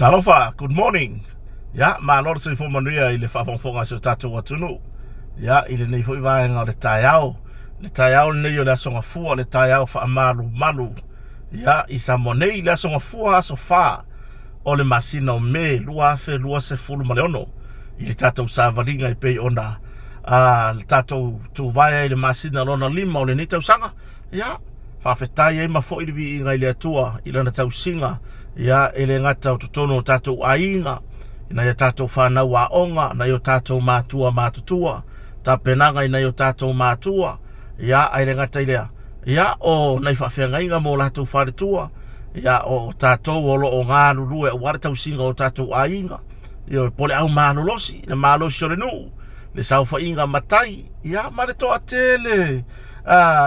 Talofa, good morning. Ya, malor se fo manuia ile fa fonga se tatu watunu. Ya, ile nei fo iwa nga le tayao. Le tayao nei yo la songa fu le tayao fa malu. Ya, isa monei la songa fu so fa. O le masina o me lua fe lua se fulu maleono. Ile tatu savalinga I pe ona. Le tatu tu vai ile masina lona lima o le nita usanga. Ya, fa fetai ma fo ile vi nga ile atua ile na tau singa. Ya ele ngata tutono tatu ainga ina ya tatu fana wa onga na yo tatu matua matutua tapenanga ina yo tatu matua ya ele ngata ile ya o na ifafenga inga mo la tu faritua ya o tatu wolo o ngalu lue wa tatu singa o tatu ainga yo pole au malulosi na malosi le nu le saufa inga matai ya male to atele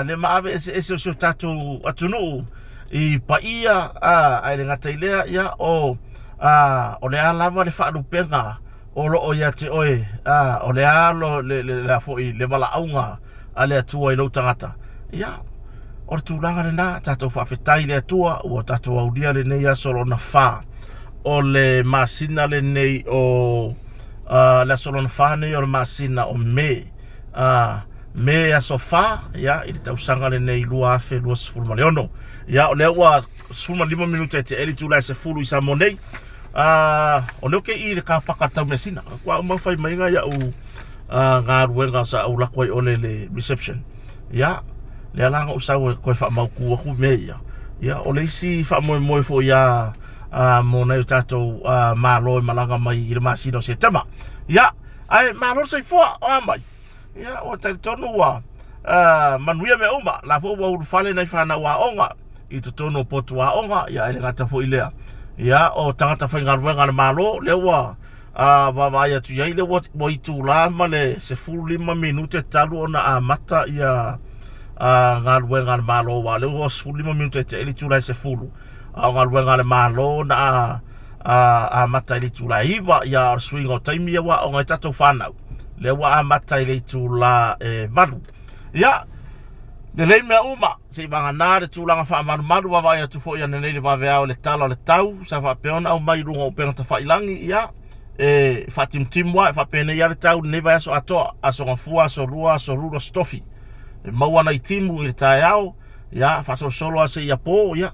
le maave ese tatu atunu I paia ai ngata ilea ya o le alava le fa'alu penga o lo o ya te oe o le alo le fo I le bala aunga ale atua I lo tangata ya o tulanga na tato fa fetai le atua o tato audia le nei solo na fa o le masina le nei o la solo na fa nei o le masina o me me ya sofa ya I tausanga le nei lua fe lua sfulu maleono ya o le wa sfuma 5 minuta te eli tula se fulu isa monei o le ke I le ka pakata mesina kwa ma fai mainga ya u nga ruenga sa u la koi ole le reception ya le langa usa ko fa mau ku me ya o le si fa mo fo ya mo na tato malo malanga mai I le masino se tema ya ai malo se fo o mai ya o te tonu wa manuia me uma la fo wa fale na fa na wa onga I to tono potu wa onga ya ele ngata fo ilea ya o tangata fa ngarwenga le malo le wa va ya tu ya ile wo itu la male se fulu 5 minute talu ona mata ya ngarwenga le malo wa le wo fulu 5 minute te ele tu la se fulu ngarwenga le malo na mata ele tu la iva ya swing o time ya wa onga tato fana le wa mata ele tu la valu ya le lei mea uma, se I wanga nā re tūlanga wha maru wa vai atu fo ia ne le wa vea o le tala o le tau, sa wha peona au mai runga o penga ta whailangi ia, wha timwa, wha pene ia le tau, ne vai aso atoa, aso ngafua, aso rua, aso rura stofi. Maua na I timu I le tae au, ia, wha so solo ase ia po, ia,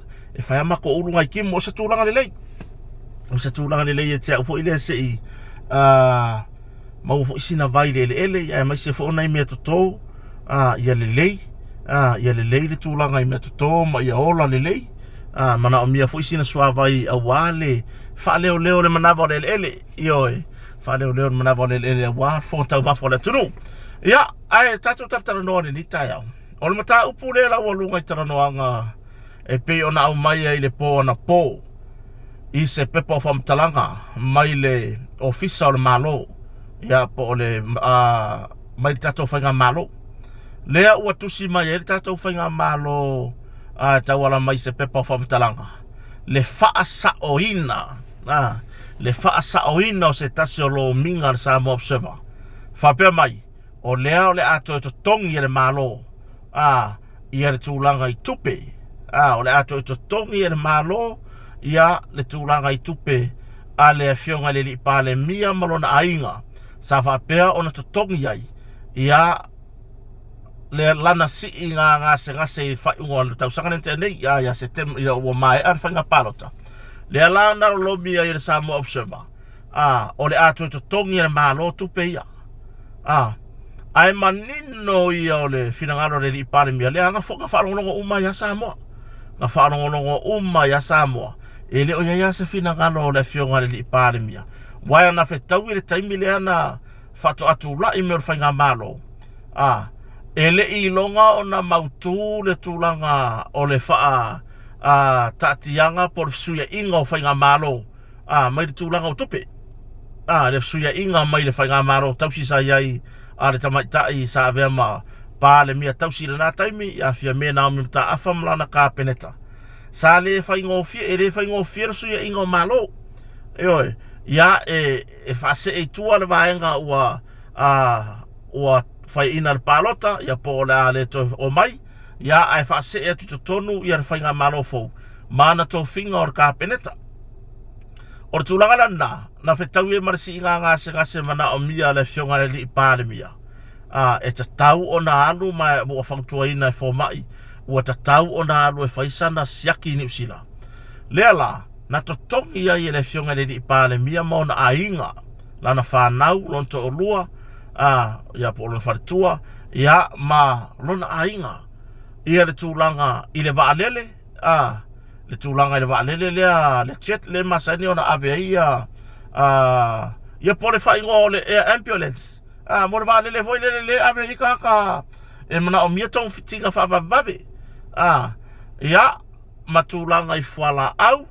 wha ama ko urunga I kimu, o se tūlanga le lei. O se tūlanga le lei e te au fo ile se I, mau fo isina vai le ele, ia mai se fo onai mea toto, ia le lei, ia le lei le tūlanga I mea tuto ma ia ola le lei mana o mia fo isina swa vai a wale fa leo le manava le ele ioe fa leo le manava le ele wa fo tau ma fo le tunu ia ai tatu tatara no ni taia o le mata upu le la walunga I tara noanga e pe ona au mai ai le po na po I se pepo fo mtalanga mai le ofisa o le malo ia po le mai tatu whainga malo lea ua tusi mai e tatou whainga malo tawala mai se pepa whamtalanga le faa saoina le faa saoina o se tasi o lo minga le Samoa Observer whapea mai o lea o le ato e to tongi e le malo ia le tūlanga I tupe o le ato e to tongi e le malo ia le tūlanga I tupe a le fionga le li pa le mia malona ainga sa whapea o na to tongi ai ia le lana si nga se fa ngol tau sanga nte nei ya setem ya o mai ar fanga palota le lana lo mi ya le Samoa Observer o le ato to tongi le malo tu pe ya ai manino ya le finangalo le ipale mi le nga foka fa ngo uma ya Samoa nga fa ngo uma ya Samoa ele o ya se finangalo le fionga le ipale mi wa na fe tau le taimi le ana fato atu la I me fanga malo ele I longa o na mautu le tūlanga o le faa tatianga por suya inga o whainga malo mai le tūlanga o tupe le suya inga mai le whainga malo tausi sa iai le tamaitai sa avea ma pa le mia tausi le nā taimi a fia mea nao mimta afamla na ka peneta sa le whainga o fia le whainga o fia suya inga o malo eoe ia e whase e tua le vaenga ua fai ina le palota ia po le to o mai ia ai fa se e tu tonu ia le fainga malo fo mana to finga or ka peneta O le tūlanga lana, na whetau e marasi inga ngase mana o mia le fionga le li pāle mia. E ta tau o na alu mai mua whangtua ina e fōmai, ua ta tau o na alu e whaisana siaki ni usila. Lea la, na totongi ia i le fionga le li pāle mia mo na ainga, lana whanau, lonto o lua, ia po lona wharitua, ia ma lona ainga, ia le tūlanga i le vaalele, le tūlanga i le vaalele lea, le chet le masani o na ave ia po le whaingo o le air ambulance, mo le vaalele voi le ave i kaka, e mana o mia tong fitinga whavavave, ia ma tūlanga i whala au,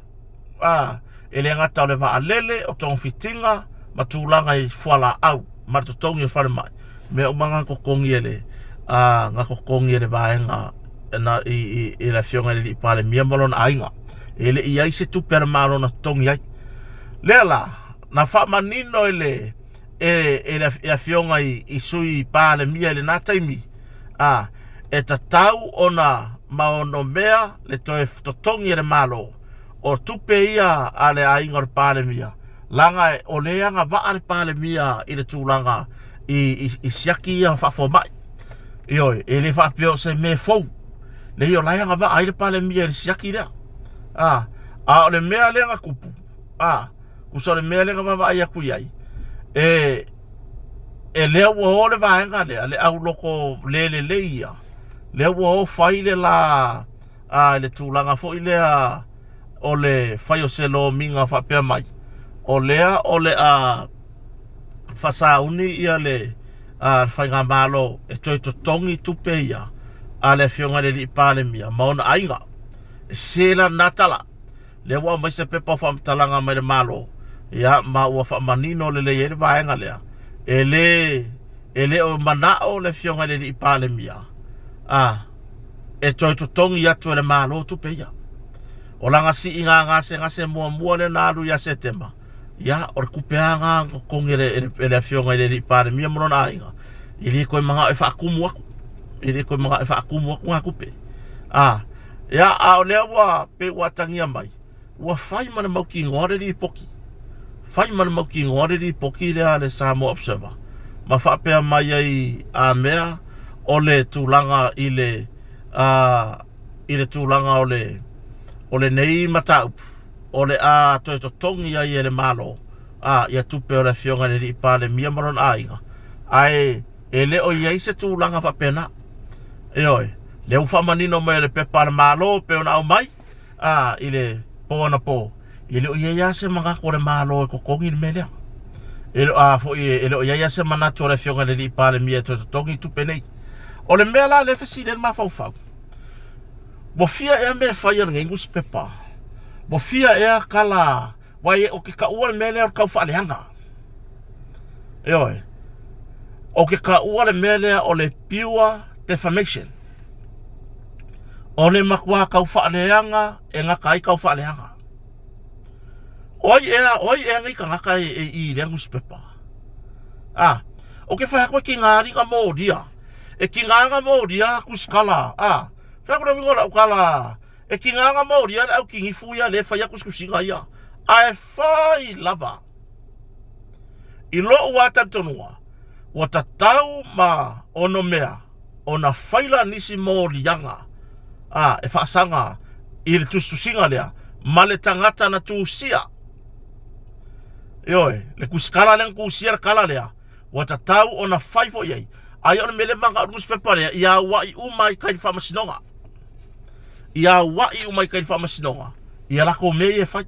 e le ngata o le vaalele o tong fitinga, ma tūlanga i whala au, ma tutongi o whare mai, me o manga kokongi ele, ngā kokongi ele vaenga, na i la fionga le pale mia malon ainga ele i ai se tu per malo na tongi ai lela na fa manino ele la fionga i sui pale mia le na taimi e tatau ona maono mea le toe totongi le malo o tupe ia ale ainga pale mia langa o leanga va ale pale mia i le tūlanga i siaki ia fa fo mai ioi ele fa pio se me fou le yo la nga va aile pale mia le siaki lea o le mea le nga kupu kuso le mea le nga va ia ku iai e le o le va nga le au loko le ia le o fai le la le tūlanga fo ile o le fai o se lo minga fa pe mai o lea o le fasauni ia le fai nga malo e toi to tongi tupe ia ale fionga le li pale mia maona ainga sela natala le wa mai se pepa fam talanga mai le malo ya ma wa fa manino le le vaenga lea ele o manao le fionga le li pale mia e toi to tongi ya to le malo tu pe ya o langa si inga ngase mua le nalu ya setema ya or kupeanga ko ngere le fionga le li pale mia mona ainga ili ko manga e fa kumu ele ko mga fa kumu ko ngakupe ya o le wa pe wa tangia mai wa fai mana mau ki ngore di poki fai mana mau ki ngore di poki le Samoa Observer ma fa pe mai ai mea o le tūlanga i le tūlanga o le nei mataup o le toi to tongi ai le malo ia tupe o le fionga le pale mia maron ainga ai ele o ia se tūlanga fa pena Eoi, le ufa manino mai le pepa le malo pe ona au mai ile po na po ile o ia se manga ko le malo ko kongi me le ele fo ele o ia se mana to le fionga le pale mia to tongi tu penei o le mela le fesi le ma fau bo fia e me fai ngai ngus pepa bo fia e kala wai o ke ka ua me le ka fa le hanga eoi o ke ka ua le mele o le pure defamation o le makua kau whaaleanga e ngaka i kau whaaleanga oi e ngai ka ngaka i le newspaper o ke whaia koe ki ngāri ka mōdia e ki ngānga mōdia kuskala whaia koe wingola ukala e ki ngānga mōdia au ki ngifuia le whaia kuskusinga ia ai whai lava i lo ua tantonua ua tatau ma ono mea ona faila nisi mo lianga e whaasanga i le tustusinga lea ma le tangata na tuusia eoi le kuskala le kuusia le kala lea wa tatau ona faifo iei ai ona mele manga newspaper lea ia wai umai kai whamasinonga ia lako mei e fai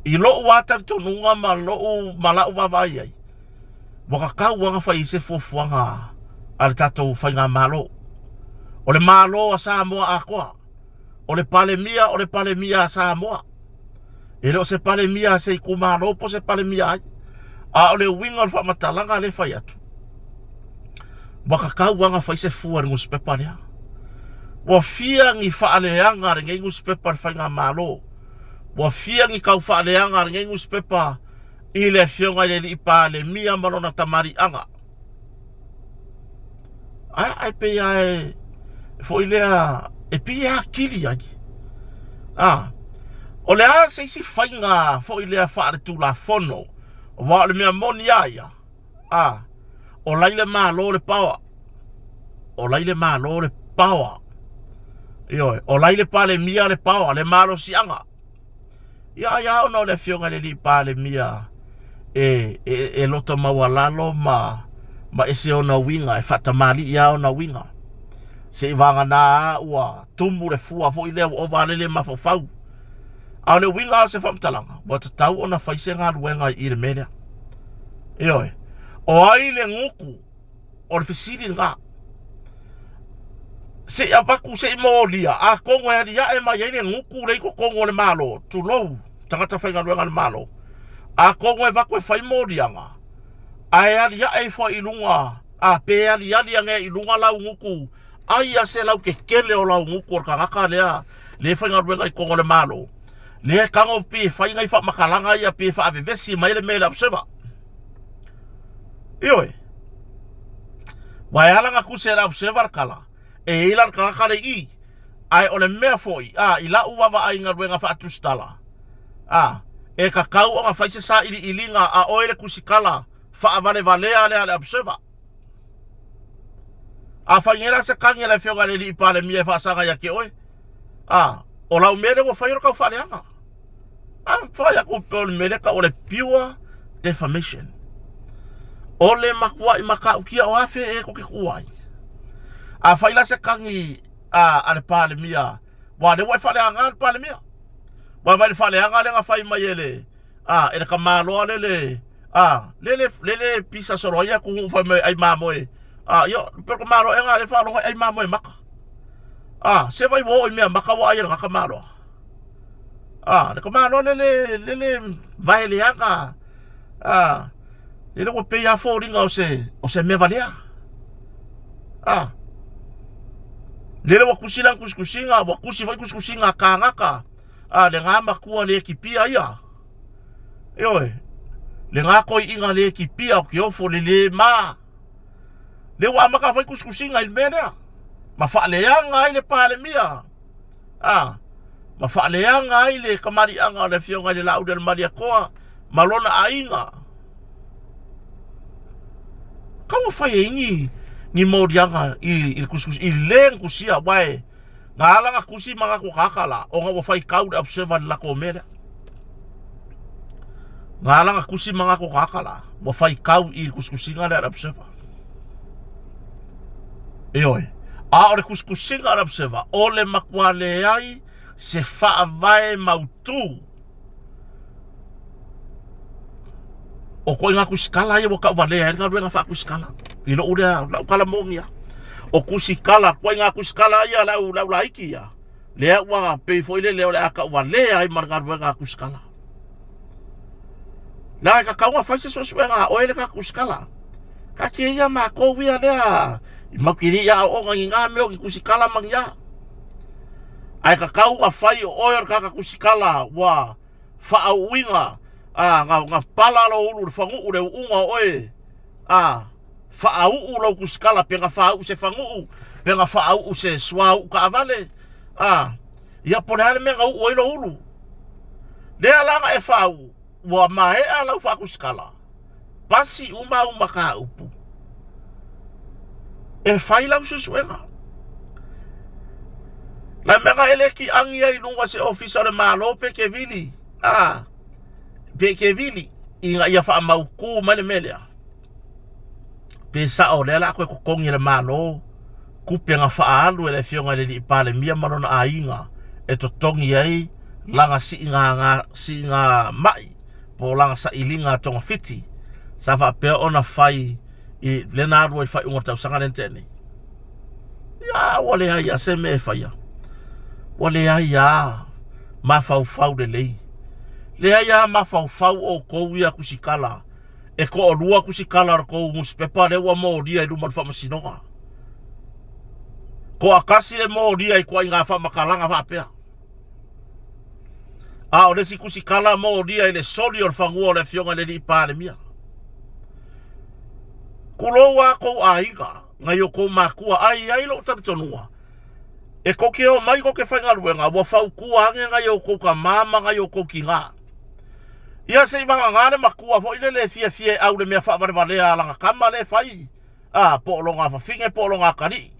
i loo wata tonunga ma loo malau wawai ai waka kau wanga fai se fofuanga ale tatou whainga malo o le malo a Samoa a koa o le pale mia a Samoa e leo se pale mia se iku malo po se pale mia ai o le winga o whamatalanga le whai atu waka kau wanga fai se fua ringus pepa lea wa fia ngi whaaleanga ringa ngus pepa whainga malo wa fia ngi kau whaaleanga ringa ngus pepa i le fionga le li pale mia malona tamari anga ai pe ai fo ilea e pia kili ai O le a se si whainga fo i lea whaare tū la whono. O wā le mea moni aia. O laile mā lo le pawa. O laile mā lo le pawa. Ioi, o laile pa le mia le pawa, le malo sianga. Ia ono le fionga le li pa le mia. E loto mawalalo ma ese ona winga, e fata mali ia ona winga. Se i wanga nā ua tumu le fua fo i lea o wale mafofau. Au le winga se whamtalanga, wa te tau ona whaise ngā ruenga i le mea. Ioi, o ai le nguku, o le fisiri ngā. Se ia baku se i mōlia, a kongo e ia e mai le nguku le iko kongo le malo, tu lou, tangata whainga ruenga le malo. A kongo e baku e whai mōlia ngā. A e ia e whai ilunga, a pe ia nge ilunga lau nguku. Ai a se lau ke kele o lau nguku o kangaka lea, le whainga ruenga i kongo le malo. Le kango pi whainga i wha makalanga ia pi wha avevesi mai le mele observer. Ioi. Wai alanga kuse la observer kala. E ilan kakare i. Ai ole mea foi. I la uwawa ai ngā ruenga wha atustala. E kakau o ngā whaise sa ili ilinga a oile kusikala wha avale valea le ale observer. A whaingera se kangi le whionga le li ipale mia wha asanga ya ke oe. O lau mele wa whairo kau whareanga. Whai aku peo le mele ka o le pure defamation. O le makua i maka ukia o afe e ko ke kuai. A whaila se kangi ale pale mia. Wa le wai whareanga ale pale mia. Wa wai whareanga le nga whai mai ele. E le kamaloa lele. Lele pisa soroia ku whai mai ai mamoe. Yo, pero kamalo e nga le wharonga ai mamoe maka. Se vai wo i mea maka wa ai nga kamalo. Le kamalo lele vai le anga. Lele wo pe ya fo ringa o se me valea. Lele wa kusila kuskusinga, wa kusi vai kuskusinga ka ngaka. Le nga makua le kipia ia. Eoi. Le nga koi inga le kipia o ki ofo le ma. Le wa maka vai kuskusinga il mena. Ma whaaleanga ai le pale mia. Ma whaaleanga ai le kamari anga le fionga le lau del maria koa. Malona ainga. Kawa whai ingi ni mōrianga i kuskusi, i leng kusia wae. Ngā alanga kusi mga ko kakala. O ngā whai kau le observer la ko mera. Ngā alanga kusi mga ko kakala. Whai kau i kuskusinga le observer. Eoi. O le kuskusinga le observer. O le makua le ai se whaavae mautu. O koe ngā kusikala ia waka uwalea. Ngā rue ngā wha kusikala. Ilo urea lau kala mongia. O kusikala. Koe ngā kusikala ia lau laiki ia. Lea ua peifoile leo le aka uwalea. Ai mara ngā rue ngā kusikala. Nā ka kaunga whaise sosue ngā oele ngā kusikala. Ka kia ia mā kōwia lea. I makiri ia o ngā ngā meo ki kusikala mangia. Ai ka kaunga whai o oer ka kusikala wa whaauinga. Ngā pala lo ulu le whangu le unga oe. Whaau lau kusikala pe ngā whaau se whangu. Pe ngā whaau se swau ka avale. Ia pone hale me ngā ue lo ulu. Lea langa e whaau. Wa mahe a lau wha kusikala. Pasi uma ka upu. E whai lau susuenga. La menga ele ki angia i lunga se ofisa le malo pe ke vili. Pe ke vili. Inga ia wha mauku mele melea. Pe sa o lela koe kukongi le malo. Kupe nga wha alu ele fionga le li pale mia marona a inga. E to tongi ai. Langa si inga mai. Po langa sa ilinga tonga fiti. Sa wha pea ona whai. I lena arua i whai unga tau sanga rentene. Ia wale ai a se me e whai a. Wale ai a. Ma fau de lei. Le ai a ma fau o kou ia kusikala. E ko o lua kusikala ra kou muspepa le ua mōria i luman whamasinonga. Ko akasi le mōria i kua inga whamakalanga whapea. O le si kusikala mōria i le soli o le whangua le fionga le li pāle mia. Kuloa kou a inga. Ngai o kou makua ai lo taritonua. E koke o mai koke whainga ruenga, wa whau kua ange ngai o koka mama ngai o koki ngā. Ia se iwanga ngāne makua fo ile le fia fia au le mea whaavare valea alanga kama le whai. Po longa whawhinge, po longa kari.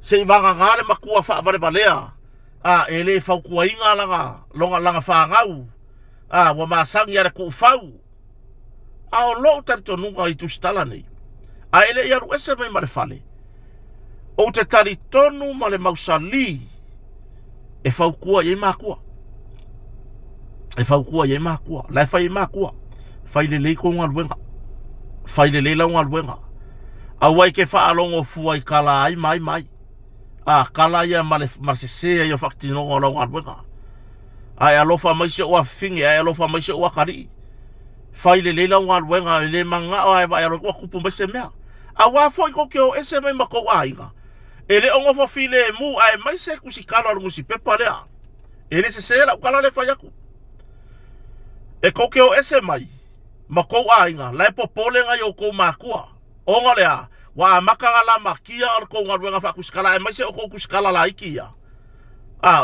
Se iwanga ngāne makua whaavare valea. E le whau kua inga langa, langa whaangau. Wa maasangi are ku whau. O lo tarito nunga i tu stala nei. Ele ia ruese mai mare whale. O te tari tonu ma le mausali e whaukua i mākua. E whaukua i mākua. Lai whai i mākua. Whai le leiko ngā luenga. Whai le leila ngā luenga. Awai ke whaalongo fua i kala ai mai. Kala ia ma se sea i o whaktinonga ngā luenga. Ai alofa mai se ua whinge, ai alofa mai se ua kari. Whai le leila ngā luenga, le manga o ai vai alofa kupu mai se mea. Awa foi ko ke o ese mai mako ainga. Ele ongo fo file mu ai mai se kusi kala lungu si pepa lea. Ele se sela ukala le fayaku. E ko ke o ese mai mako ainga lai popole nga yo ko makua. Onga lea wa makala makia al ko nga wenga fa kuskala ai mai se o ko kuskala la ikia.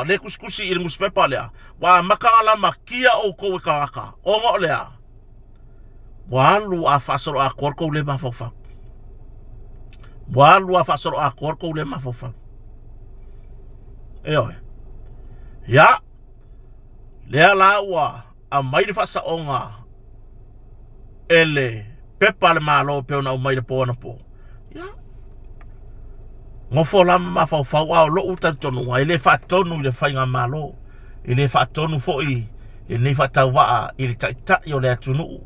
Le kuskusi il mus pepa lea. Wa makala makia o ko wekaka. Onga lea. Wa lu a fasoro a korko le mafofa. Walu a fasoro a korko le mafofa. Eoi. Ya. Lea la ua a mairi fasa onga. Ele pepa le malo pe ona mairi po ona po. Ya. Ngofo la mafofa wa lo uta tonu wa ele fa tonu le fainga malo. Ele fa tonu fo i le ne fa tawa ile ta yo le tunu.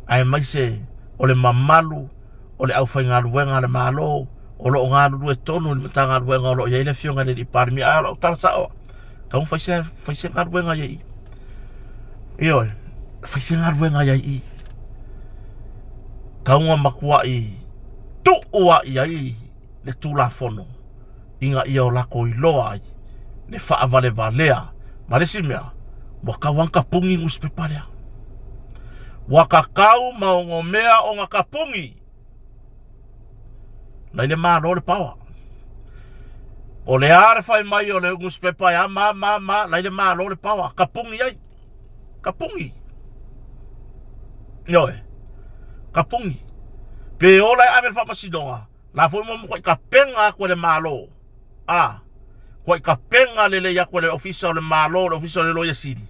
Ai mai se o le mamalu o le au whainga ruenga le malo, o lo ngā rue tonu le matanga ruenga o lo iei le fionga le iparimi a o tarasa o. Kaung whaise ngā ruenga iei. Ioi, whaise ngā ruenga iei. Kaunga makua i tu ua iei le tūla fono. Inga ia o lako i loa ai, le whaavale valea. Maresi mea, waka wanka pungi nguspeparea. Waka kau maongo mea o ngā kapungi. Lai le mālo le pawa. O le are whai mai o le nguspepa ya lai le mālo le pawa. Kapungi ai. Kapungi. Ioe. Kapungi. Pe o lai ame whamasidonga. La fui mo koi ka penga ko le mālo. Koi ka penga le ya ko le ofisa o le mālo, le ofisa o le loya siri.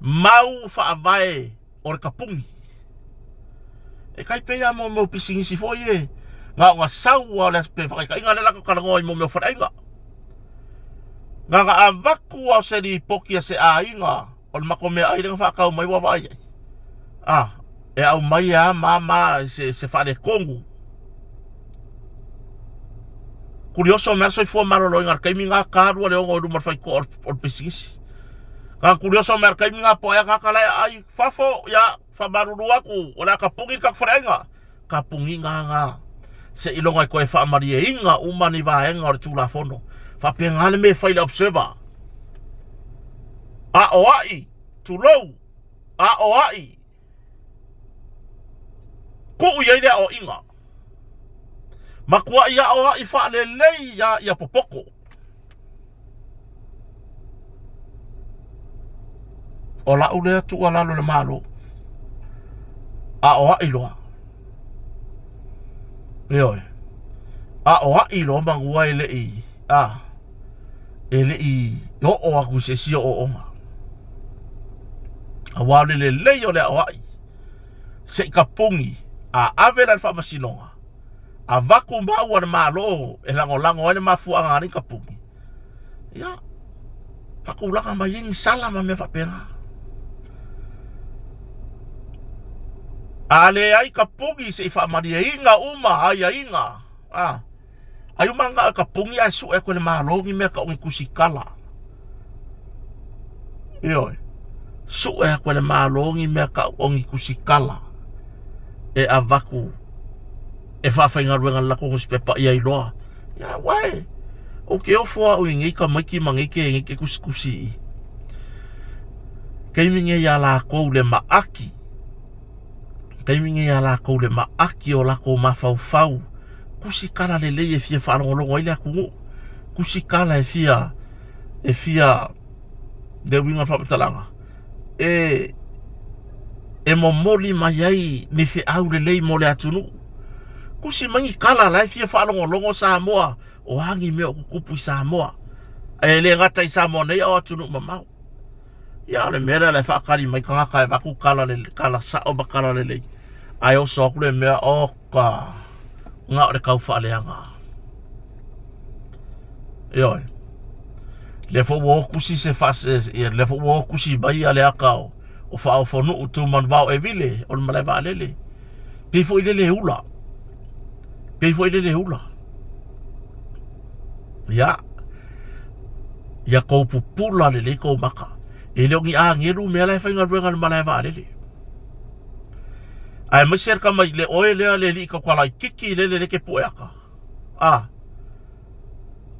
Mau whaavae o le kapungi. E kai pe ya mo pisingisi fo ye. Nga sau o le pe whakaika inga le lako kalangoi mo meo wharainga. Nga avaku au se di pokia se a inga. O le mako mea ai renga whakau mai wawai ai. E au mai a mama se whare kongu. Kurioso mea soi fua marolo inga kaimi ngā kārua le ongo o rumar whaiko o pisingisi. Nga kurioso mea kaimi ngā poea kakalai ai fafo ya whamaruru aku o le kapungi kak wharainga. Kapungi ngā. Se ilonga koe whaamari e inga umani waenga o le tūla fono. Whapea ngāne me whaile observer. A o ai, tūlou, a o ai. Ko ui eire o inga. Makua ia o ai whaale lei ia popoko. O la ulea tua lalo le malo. A o ai loa. Eoi. A o ai lo mangua ele i. Ele i. O aku se si o onga. A wale le leo le o ai. Se kapungi. A avela le whamasinonga. A vaku maua le malo. E lango ele mafua ngani kapungi. Ia. Paku langa mai ingi salama me whapena. Ale ai kapungi se whamari e inga uma ai a inga. Ai umanga kapungi ai su e koe le malongi mea ka ungi kusikala. Ioi. Su e koe le malongi mea ka ungi kusikala. E avaku. E whawhainga ruenga lako kuspepa ia i loa. Ia wai. O ke ofua ui ngika maiki mangike ngike kusikusi. Keiminge ia la kou le maaki. Keiminge ia la kou le maaki o lako mawhau. Kusi kara le lei e fia whanongolongo ile aku ngu. kusikala e fia de winga whamatalanga e momoli mai ai ni fe au le lei mo le atunu kusi mai kala lai fia whalongo Samoa o hangi mea o kupu i Samoa e le ngata i Samoa nei o atunu mamau ia le mera le whakari mai kangaka e waku kala sa o bakala le lei ai o soku le mea o ka ngā o le kau whaaleanga ioi le fo wo kusi se fase le fo wo kusi bai ale akao o fa o fonu utu man vao e vile o male va lele pe fo ile hula ya ko pupula le ko maka e le ngi a ngelu me la fa ngal male va lele ai meser ka mai le oe le li ka kwala kiki le ke puaka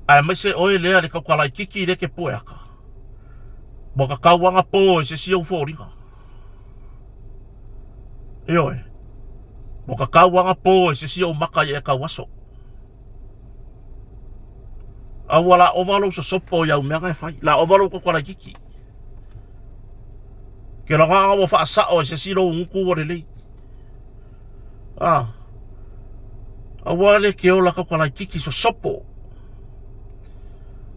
ai mese oe le ka kwala kiki le ke puaka boka kawanga po se si o foringa ioi boka kawanga po se si o maka e ka waso awala ovalo so sopo ya umega fai la ovalo ko kwala kiki ke la nga mo fa sa o se si lo unku o le awale ke o la ka kwala kiki so sopo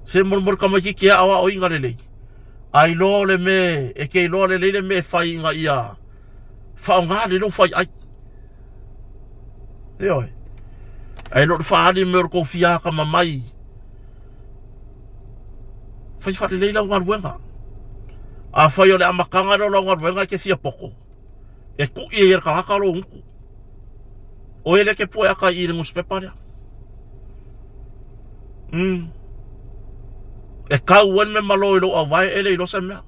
se murmur ka mai kiki awa o inga le ai lo le me e ke lo le me fai nga ia fa nga le lo fai ai oi ai lo fa ni mer ko fia ka mamai fai fa le la ngal wenga a fai o le amakanga lo ngal wenga ke fia poko e ku i ka ka lo unku o ele ke po ka i ngus peparia e kau wen me malo ilo a vai ele ilo sa mea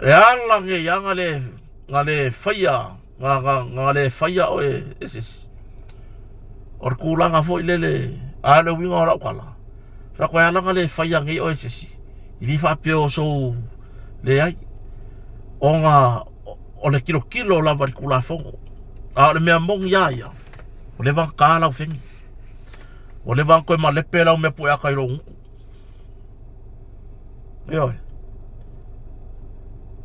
e ala nge ya ngale faya ngale faya o esis or kulanga fo ilele ale winga ora kala fa ko ala ngale faya nge o esis ili fa pio so le ai onga o le kilo la var kula fongo a le me mong ya o le van kala o fengi o le van koe ma le pela o me po aka i ro unku ioi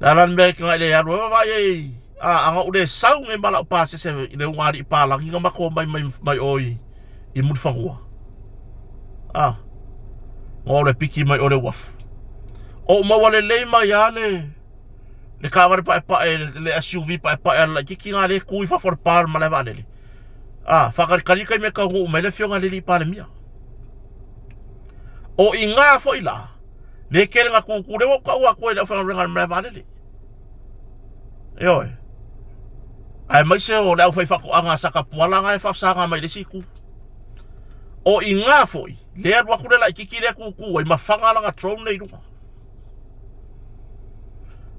dalan me ki ngai le aro vai ei anga ule sau nge mala o pase se le ungari i palangi nga mako mai oi i mudfangua o le piki mai o le wafu o mawale le mai ale le kawari pa le SUV pa la kiki nga le kui fa for par ma le vale whakari kai me ka ngu me le fionga le li pale mia o inga fo ila le kere nga kukure wo ka ua koe le whanga ringa me vale le ioi ai mai se o le au fai whako anga saka pualanga e whafsanga mai le siku o inga fo i le adwa kure la kiki le kuku ai mawhanga langa drone nei runga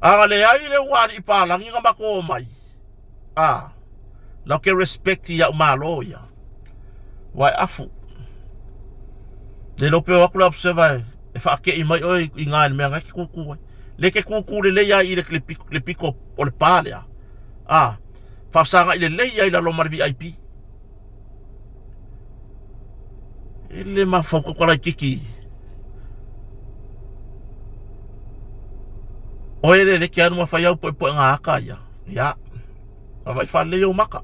anga le ai le wari i palangi nga mako mai lau ke respecti ya umalo ya wai afu le lope waku la observa e whaake i mai oi i ngāi mea ngai ki kuku wai le ke kuku le ya i le piko o le pāle whafsanga i le ya i la lomar VIP e le mawhauka kwa lai kiki oe le ke anu mawhai au po ngā haka ya vai fa leo maka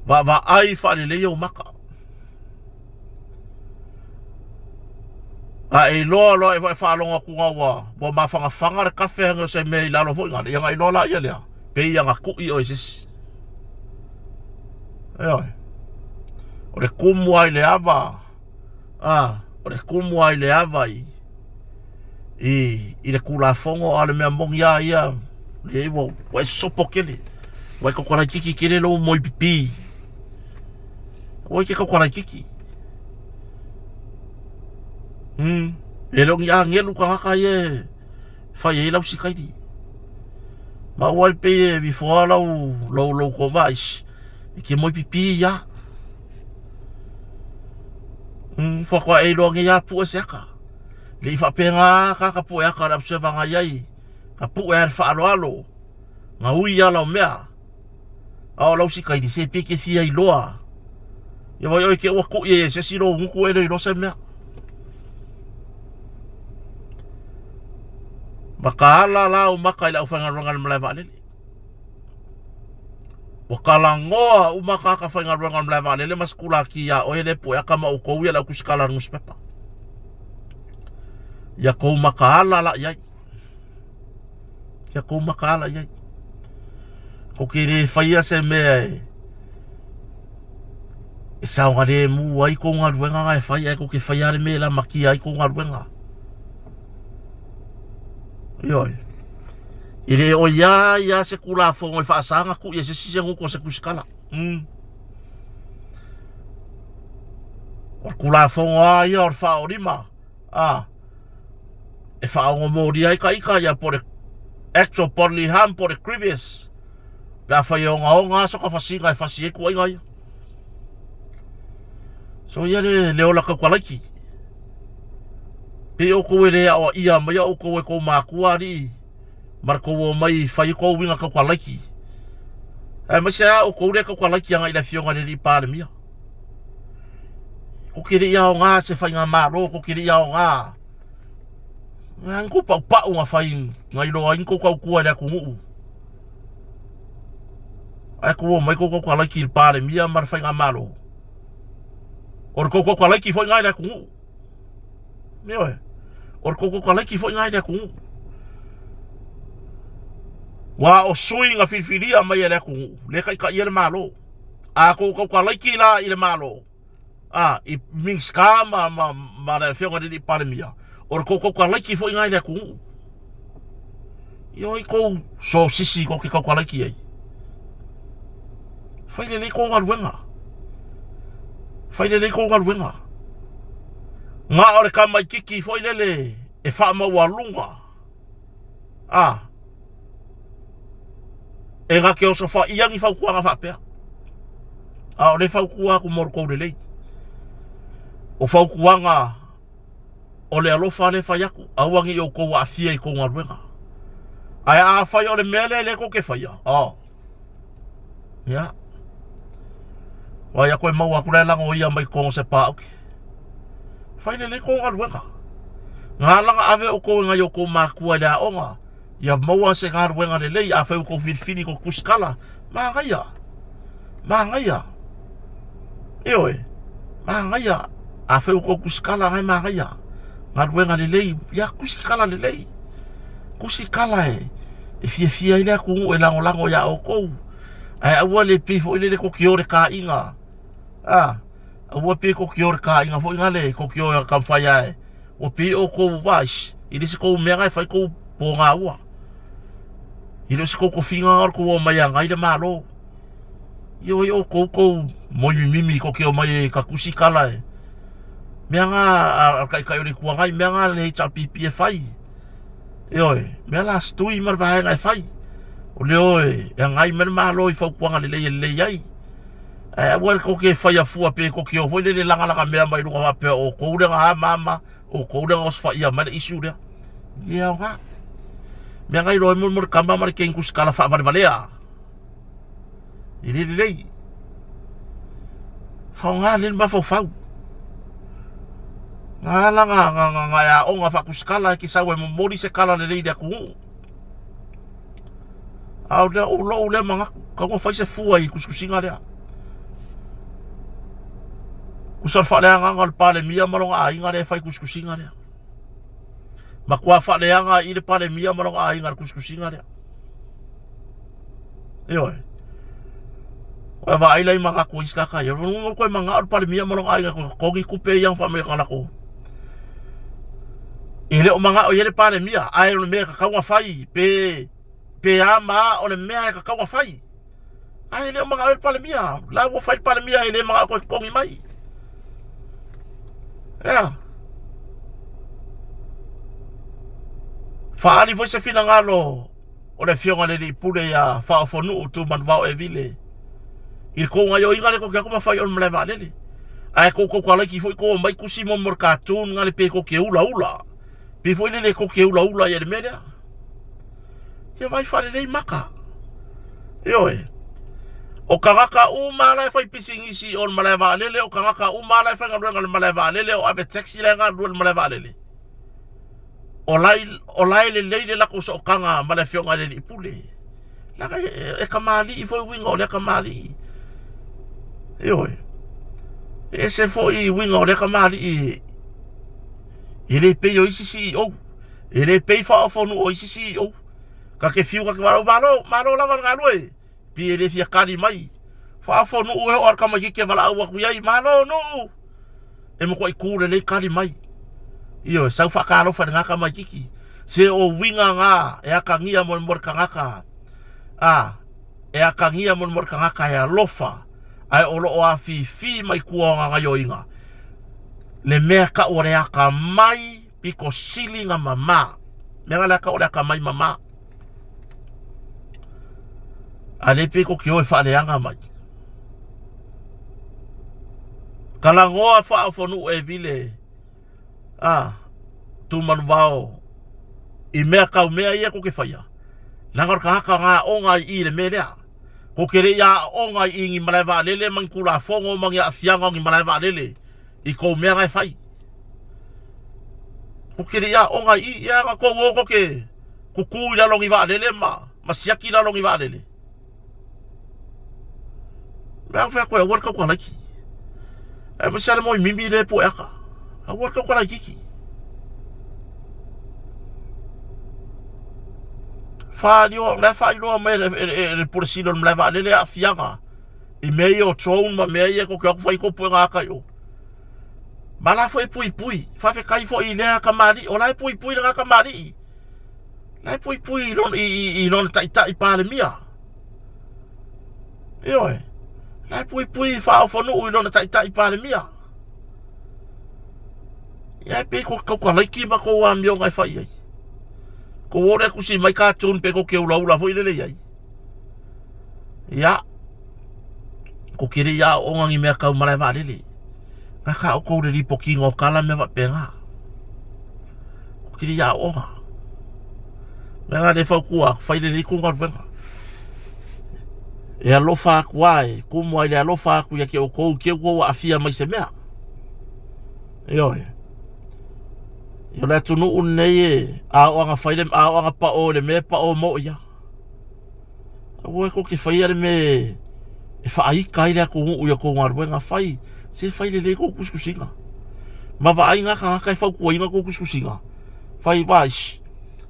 va ai fa leo maka e lo e vai fa longa ku wa bo ma fanga le kafe nga se me la lo fo nga ya ngai lo la ya le pe ya nga ku i oisis o le kumu ai le ava o le kumu ai le ava i le kula fongo ale me mong ya le wo sopo kele wai ko kora kiki kere lo moi pipi wai ke ko kora kiki e lo ngi ngelu ka ka ye fa ye la usikai di ma wai pe vi fo lo ko vai ke moi pipi ya fo ko e lo ngi ya pu se ka le fa penga ka pu ya ka la se va ngai ka pu e fa alo nga ui ya la mea a lo si kai di se pike si ai loa Ia vai oi ke ua ku e se siro nguku e rei rosa mea. Maka ala lau maka ila uwhangaronga malai vaalele. Wakala ngoa umaka ka whangaronga malai vaalele maskula ki a oele po e kama o kou ia lau kusikala nuspepa. Ia kou maka ala la iai. Ia kou maka ala iai. Ko kere whaia se mea e sao ngare mu ai ko ngā ruenga ngai whaia ko ke whaiare me la maki ai ko ngā ruenga. Ioi. Ire o ia se kula fongo i whaasanga ku ia se sisi nguko se kusikala. O kula fongo a ia or whaorima. E whaongo mōri ai ka ika ia por actual bodily harm por grievous. Pea whai o ngā soka whasinga e whasi e ku ai ngai. So ia leo laka kwa laiki. Pe o koe rea o ia mai o koe ko mākua ri. Mara koe mai whai ko winga ka kwa laiki. E masia o koe rea ka kwa laiki anga ila fionga ri pāre mia. Ko kere ia o ngā se whai ngā māro, ko kere ia o ngā. Ngā pau pau ngā whai ngai roa inko kau kua rea ku nguu. Ai koe mai ko kwa laiki ri pāre mia mara whai ngā māro. Or koko kwa laiki foi ngai rea ku nguu. Meoe. Or koko kwa laiki foi ngai rea ku nguu. Wa o sui ngā whiwhiria mai rea ku nguu. Le kai ka ia le malo. A koko kwa laiki la i le malo. I mingska ma rea whionga rini palemia. Or koko kwa laiki foi ngai rea ku nguu. Ioi kou so sisi ko ke kwa laiki ei. Whaile le ko ngā ruenga. Whaile ko ngā ruenga. Ngā ore ka mai kiki whailele e wha maua lunga. E ngā ke osa wha iangi whaukua ngā whapea. Ore whaukua ku moro kou lelei. O whaukua ngā o le alofa le whaiaku. Auangi o kou a fia i ko ngā ruenga. Ai a whai o le mele le ko ke whaia. Ia. Wai a koe maua kura langa o ia mai kongo se pāuki. Whaile le konga ruenga. Ngā langa ave o koe ngai o kou mākua rea onga. Ia maua se ngā ruenga le lei a whai o kou whirwhiri ko kuskala. Mā ngaia. Mā ngaia. Eoe. Mā ngaia. A whai o kou kuskala ngai mā ngaia. Ngā ruenga le lei. Ia kusikala le lei. Kusikala e. E fia ilea kungu e lango ia o kou. Ai aua le pifo ile le ko kiore ka inga. Aua pe ko kiore ka inga fo inga le ko kiore ka whai e. O pe o kou wash. Ile se kou mea ngai whai kou po ngā ua. Ile se kou ko whinga ngar ko o mai a ngai le malo. Ioi o kou moi mimi ko kio mai e ka kusikala e. Mea ngā kai ore kua ngai mea ngā le hita pipi e whai. Ioi, mea la stui mar vahe ngai whai. O leo e ngai mena malo i whaupuanga le lei ai. Ua ko ke whai a fua pe ko ke o hoi le langa mea mai runga wapea o kourenga ha mama o kourenga o swa ia mai isu rea. Ia o ngā. Mea ngai roi mur kamba mara ke inkus kala wha valea. I lei. Whao ngā len ma whau. Ngā langa ngā o ngā whakuskala ki sau e mori se kala le lei rea kungu. Au lea o lo lea manga ka ngā whai se fua i kuskusinga rea. Kusar whalea ngā pale mia maronga a inga rea whai kuskusinga rea. Ma kua whalea ngā i le pale mia maronga a inga kuskusinga rea. Eoe. Oe wa ailai manga ko iskaka ia. Rungo koe manga ar pale mia maronga a inga kongi kupe iang whamea kanako. E le o manga o i le pale mia. Ae o le mea kakaunga whai pe ama o le mea ka kaua whai. Ai le mga o pale mia. La o whai pale mia e le mga ko kongi mai. Ea. Whaari foi se fina ngalo o le fionga le pule ya whaofonu o tu manwao e vile. I ko ngai o inga le ko kia kuma whai o mle valele. Ai ko laiki foi ko mai kusi mo mor cartoon ngale pe ko ke ula. Pe foi le ko ke ula ya le mea. Ia vai whare rei maka. Ioe. O kangaka umala fai pisingisi on maleva lele o kangaka umala fai ngal maleva lele o abe taxi le ngal maleva lele. O lai le la ko so kanga malefionga le ipule. La e kamali I foi wingo le kamali. Oi. E se foi wingo le kamali ele pei o CEO. Ele pei fa fonu o CEO. Ka ke fiu ka malo lava ngaloi. Pi ele fia kari mai. Fa fonu o or kama ki ke vala wa ku yai malo no. E mo ko ikure le kari mai. Io sa fa karo fa ngaka mai kiki. Se o winga nga e aka ngia mo mor kangaka. E aka ngia mo mor kangaka ya lofa. Ai o lo o fi mai kuonga nga yo inga. Le mea ka ore aka mai piko sili nga mama. Mea la ka ore aka mai mama. Ale piko ki oi whaare anga mai. Kala ngoa wha fonu e vile. Tu manu wao. I mea kau mea ia ko ke whaia. Langar ka haka ngā onga I le mea lea. Ko kere ia onga I ngi malaiwa lele mangi kula fongo mangi a fianga ngi malaiwa lele. I ko mea ngai whai. Ko kere ia onga I ia nga ko woko ke. Kuku ila longi wa lele masiaki ila longi wa lele. Mea whea koe warka kwa laiki. E masiale moi mimi le po eka. A warka kwa laiki. Fadio le failo me le polisi le mleva le a fianga. I mei o tron ma mei ko ko fai ko puanga ka yo. Mala foi pui. Fa fe kai foi le ka mari, o lai pui le ka mari. Lai pui I non tai pa le mia. Yo e. Lai pui fa o fonu I non tai pa le mia. Ya pe ko laiki ma ko wa mio ngai fai ai. Ko ore kusi mai ka tun pe ko ke ula foi le ai. Ya. Ko kiri ya o ngangi mea kau malai wa lele. Ngaka o kou re ripo ki ngō kala me wa penga. Ko kiri ya o nga. Menga le whau kua, whai le riku ngar penga. E alofa aku ai, kumua le alofa aku ya ke o kou a fia mai se mea. Ioe. Yo le tunu unei e, a o anga whai le, a o anga pa o le me pa o mo ia. A ue ko ke whai ale me, e wha ai kai le ako ngu uia ko ngar penga whai. Se fai le ko kuskusinga. Ma va ai nga ka kai fa ko inga ko kuskusinga. Fai bash.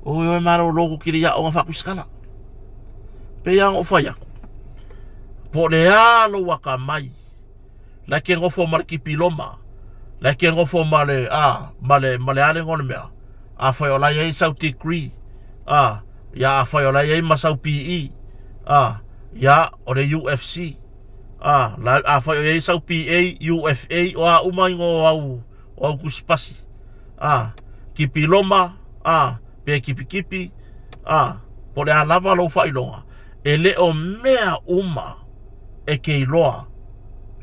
O yo maro logo kiri ya o fa kuskana. Pe yang o fai ako. Po le alo waka mai. La ke ngofo mar ki piloma. La ke ngofo male male ale ngone mea. A fai ola ye South Degree. Ya a fai ola ye masau PE. Ya o le UFC. La a fai e sau PA UFA o a umai ngo au kuspasi. Ki piloma, pe kipi, po le alava lo fai longa. E le o mea uma e kei loa.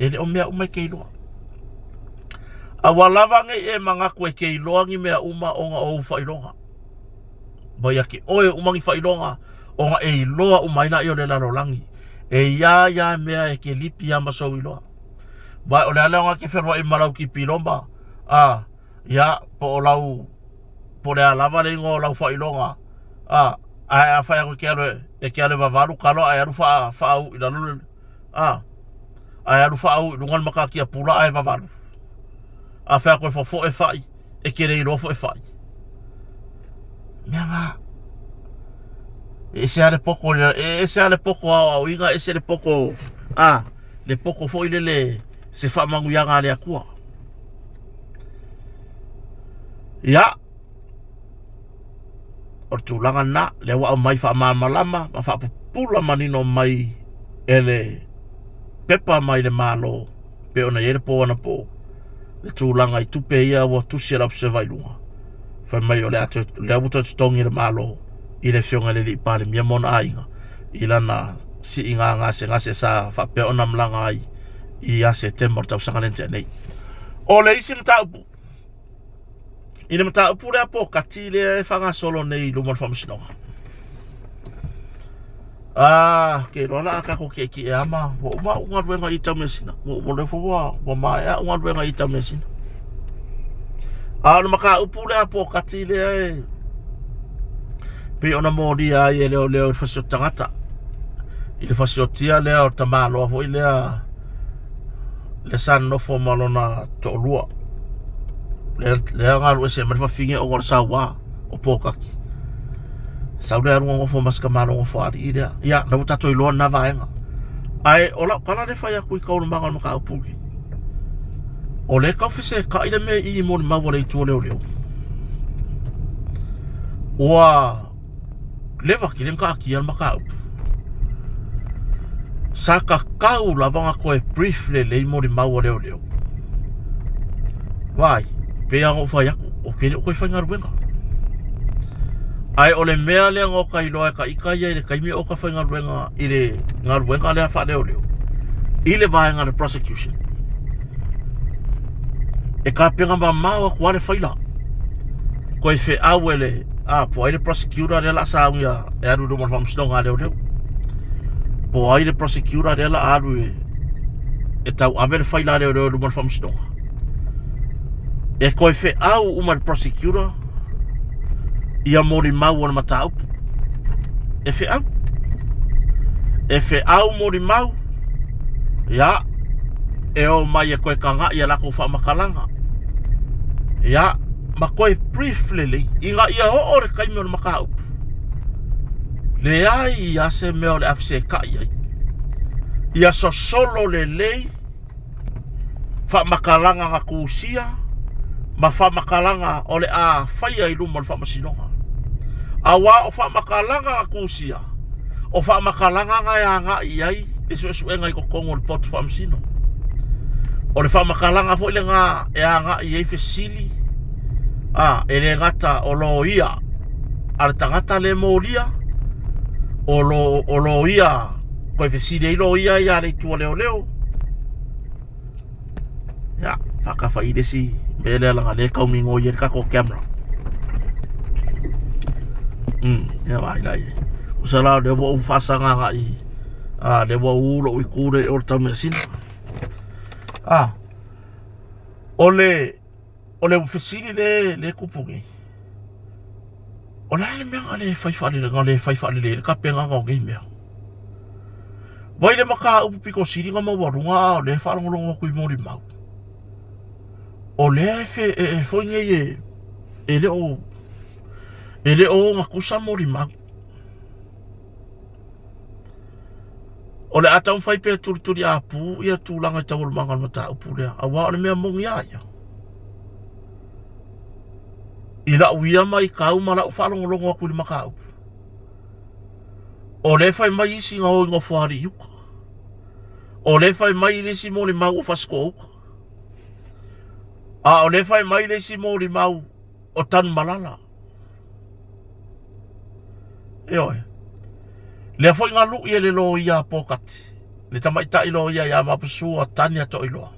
E le o mea uma e kei loa. A walava nge e mangaku e kei loa ngi mea uma o nga o fai longa. Baya ki oe umangi fai longa o nga e loa umaina i o le lalolangi. E ya mea e ke lipi ya masau iloa. Ba o le alanga ke wherwa I marau ki pilomba. Ya po o lau, po le alava le ingo lau whailonga. A whai ako e ke ale wavaru kalo ai aru whaau I lalule. Ai aru whaau I lungan maka kia pula ai wavaru. A whai ako e fofo e whai, e ke rei rofo e whai. Mea ngā. Ese ale poko au inga ese le poko le poko foi le se fa mangu yanga le akua ya o tulanga na le wa mai fa malama ma fa pula manino mai ele pepa mai le malo pe ona yere po ona po le tulanga I tupe ia wa tu shira se vai lunga fa mai ole atu le buto tongi le malo I le fionga le li pale mia mona ainga ila na si inga ngase sa fa pe ona mlanga ai I a September tau sanga lente nei o le isi mta upu ina mta upu le apo kati le fanga solo nei lumon famusinoga ke rola ka ko ke ki ama mo ma unga wenga I tau mesina mo le fo mo ma ya unga wenga I tau mesina no maka upule apo katile e pe ona mo dia I leo fasio tangata I le fasio tia leo tamalo fo le san no fo malona tolua le nga lo se me fa finge o gor sawa o pokaki Sauda rungo fo mas kamano ngo fo ari ida ya na buta to ilo na vaenga ai ola kala le fa ya ku ka o mangal maka upugi o le ka fise ka ida me I mo ma wole tu le ole wa le va ki le ka ki al maka saka kau la vanga ko e brief le mo ma wole ole vai pe ya ngo fa ya o ke ko fa ngar wenga ai ole mea le ngo kai loa ka ika ia ile kai mi o ka whainga ruenga ile ngā ruenga lea wha leo ile vaenga le prosecution e ka penga ma maua kua le whaila ko e whe au ele po ai le prosecutor le la saungia e aru rumon whamstonga leo po ai le prosecutor le la aru e tau ave le whaila leo rumon whamstonga e ko e whe au uma le prosecutor ia mori mau ona matau e fe au mori mau ya e o mai e koe kanga ia lako wha makalanga ya ma koe brief lele inga ia ho ore kaimi ona makau le ai ia se meo le afse kai ia so solo lele wha makalanga nga kusia ma wha makalanga ole a whaia I luma wha masinonga awa o wha makalanga kusia o wha makalanga nga iai e su ngai ko kongo le pot wha masino o le wha makalanga fo ile nga e nga iai fesili e le ngata o lo ia ale tangata le moria o lo ia ko fesili I lo ia ia le tua leo ya whakawha I desi mele langa le kau mingo I ka ko camera ya vai lai usala le bo fasa nga I le bo ulo I kure o tamesin ole fesili le kupungi ole le menga le fai le ka penga nga ngi mea vai le maka upu piko siri nga mawarunga le fa ngolongo ku mori mau ole fe foi nge ele o nga kusa mori mau ole ata fai pe turi apu ia tulanga tawul mangal mata upu le awa ole mea mongi aya ila uia mai kau mala ufalongolongo ku maka upu ole fai mai isi nga o ngofari yuka ole fai mai le si mori mau fasko ole fai mai le si mori mau o tan malala le foi nga lu le lo ia pokati le tamai tai lo ia mapusua tania to ilo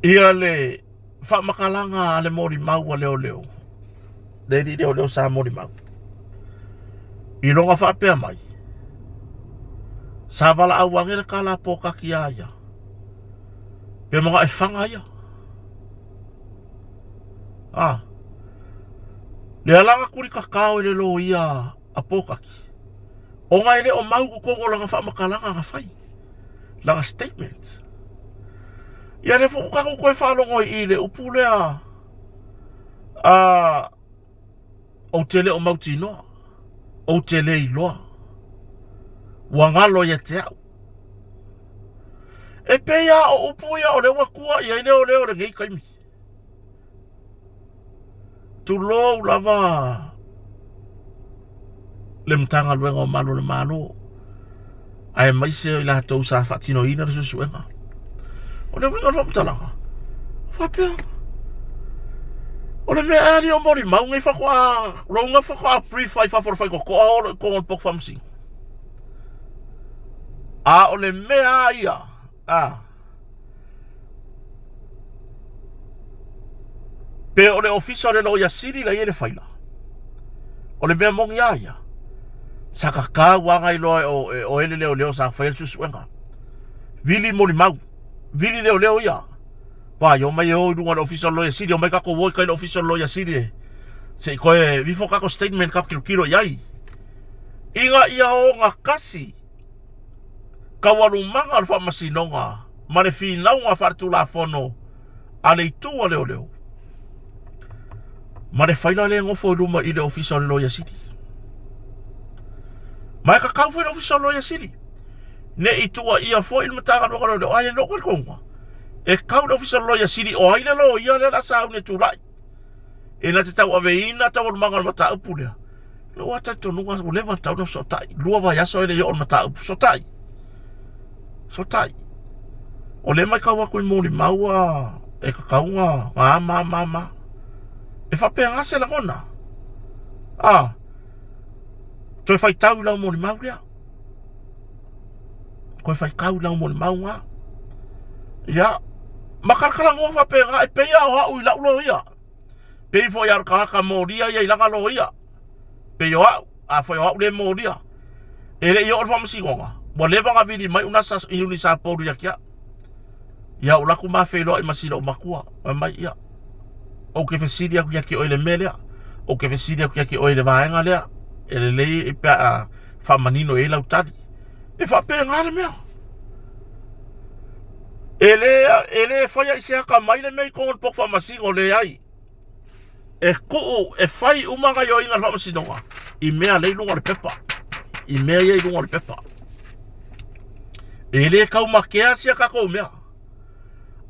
ia le fa makalanga le mori mau leo leo sa mori mau I longa fa pe mai sa vala awange le kala pokaki ia pe mga e fanga ia le alanga kuri kakao le lo ia apokaki o ngai le o mau ko kongo langa fa makalanga nga fai langa statement ia le fu ka ko fa longo I le upule o tele o mautino o tele I loa wangalo ia te au e pe ia o upu ia o le wakua ia le ngei kaimi tu lo lava le mtanga luenga o malo le mano ai mai se I la tau sa fatino ina susuenga o le winga fa mtalanga fa pe o le me ari o mori mau ngai fa kwa ronga fa kwa pre five fa for ko ko pok famsi o le me ia pe o le official le lo ya siri la ile faila o le me mong ia Sakaka wanga ilo o ele leo sa fail susuenga. Vili mo limau. Vili leo ya. Wa yo mai o dunga official lawyer city o mai ka ko wo ka official lawyer city. Se ko vi fo ka ko statement ka kilo yai. Inga ia o nga kasi. Kawalumanga alfa masinonga. Mane finau nga fartula fono. Ale tua leo. Mane faila le ngofo luma ile official lawyer city. Mai ka kau foi official lawyer city. Ne itua ia fo il matanga no kalo ai lo ko. E kau official lawyer city o ai lo ia le sa ne turai. E na te tau aveina tau manga mata upulea. Lo wata to nunga o leva tau no sotai. Lua vai aso ele yo mata sotai. Sotai. O le mai kawa ko mo ni maua e ka kaunga mama. E fa pe ngase la kona. Toi fai tau la mo ni maua. Ko fai kau la mo ni maua. Ya. Makarkala ngo fa pe nga e pe ya o u la lo ya. Pe fo ya ka mo dia ya la lo ya. Pe yo a fo yo le mo dia. Ele yo fa msi ngonga. Mo leva nga vidi mai una sa uni sa po ya kia. Ya ula ku ma fe lo i masilo makua. Mai ya. O ke fe sidia ku ya ki o le mele. O ke fe sidia ku ya ki o le vaenga le. Ele le e pa fa manino e la utadi. E fa pe nga le me. Ele fa ya isia ka mai le me ko po fa masingo le ai. E ko e fai umanga yo inga fa masinonga. I mea le lunga le pepa. I mea ye lunga le pepa. Ele kau makea sia ka ko mea.